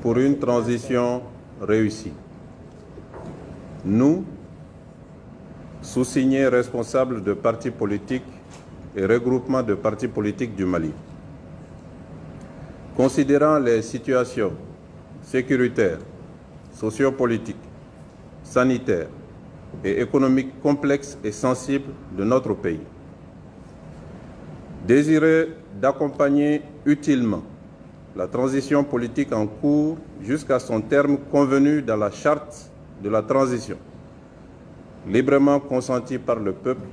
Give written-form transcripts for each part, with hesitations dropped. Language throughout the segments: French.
pour une transition réussie. Nous, sous-signés responsables de partis politiques et regroupements de partis politiques du Mali, considérant les situations sécuritaires, sociopolitiques, sanitaires et économiques complexes et sensibles de notre pays, désireux d'accompagner utilement la transition politique en cours jusqu'à son terme convenu dans la charte de la transition, librement consentie par le peuple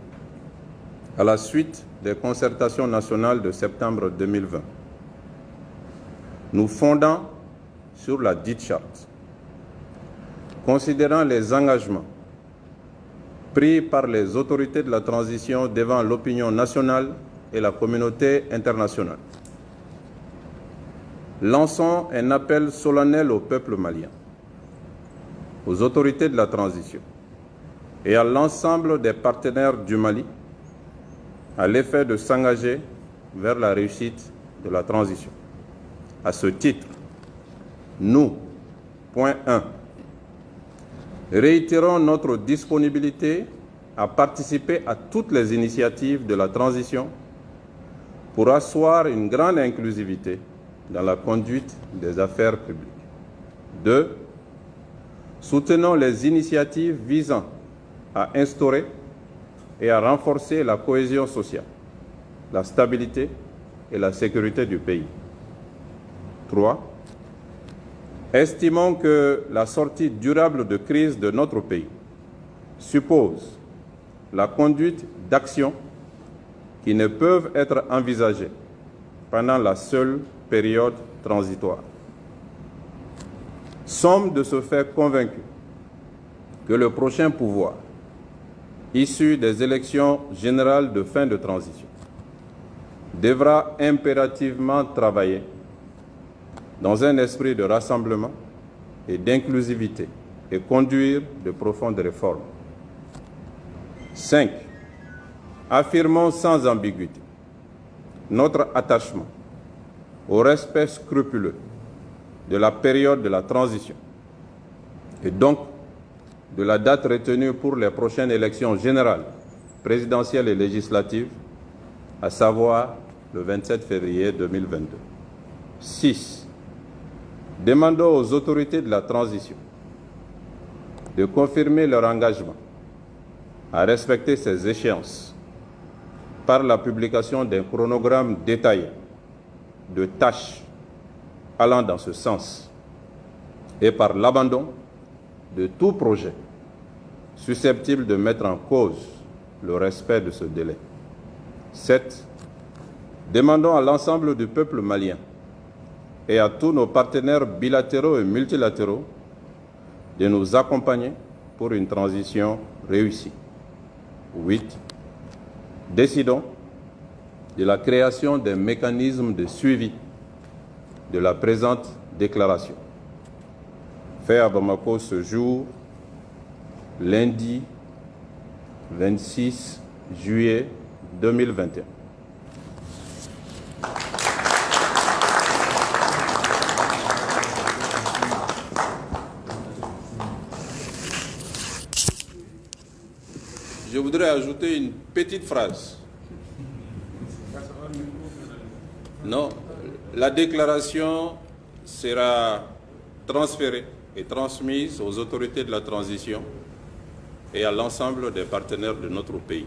à la suite des concertations nationales de septembre 2020. Nous fondons sur la dite charte, considérant les engagements pris par les autorités de la transition devant l'opinion nationale et la communauté internationale. Lançons un appel solennel au peuple malien, aux autorités de la transition et à l'ensemble des partenaires du Mali à l'effet de s'engager vers la réussite de la transition. À ce titre, nous, point 1, réitérons notre disponibilité à participer à toutes les initiatives de la transition pour asseoir une grande inclusivité dans la conduite des affaires publiques. 2. Soutenons les initiatives visant à instaurer et à renforcer la cohésion sociale, la stabilité et la sécurité du pays. 3. Estimons que la sortie durable de crise de notre pays suppose la conduite d'actions qui ne peuvent être envisagées pendant la seule période transitoire. Sommes de ce fait convaincus que le prochain pouvoir, issu des élections générales de fin de transition, devra impérativement travailler dans un esprit de rassemblement et d'inclusivité et conduire de profondes réformes. 5. Affirmons sans ambiguïté notre attachement au respect scrupuleux de la période de la transition et donc de la date retenue pour les prochaines élections générales, présidentielles et législatives, à savoir le 27 février 2022. 6. Demandons aux autorités de la transition de confirmer leur engagement à respecter ces échéances par la publication d'un chronogramme détaillé de tâches allant dans ce sens et par l'abandon de tout projet susceptible de mettre en cause le respect de ce délai. 7. Demandons à l'ensemble du peuple malien et à tous nos partenaires bilatéraux et multilatéraux de nous accompagner pour une transition réussie. 8. Décidons de la création d'un mécanisme de suivi de la présente déclaration. Fait à Bamako ce jour, lundi 26 juillet 2021. Je voudrais ajouter une petite phrase. Non, la déclaration sera transférée et transmise aux autorités de la transition et à l'ensemble des partenaires de notre pays.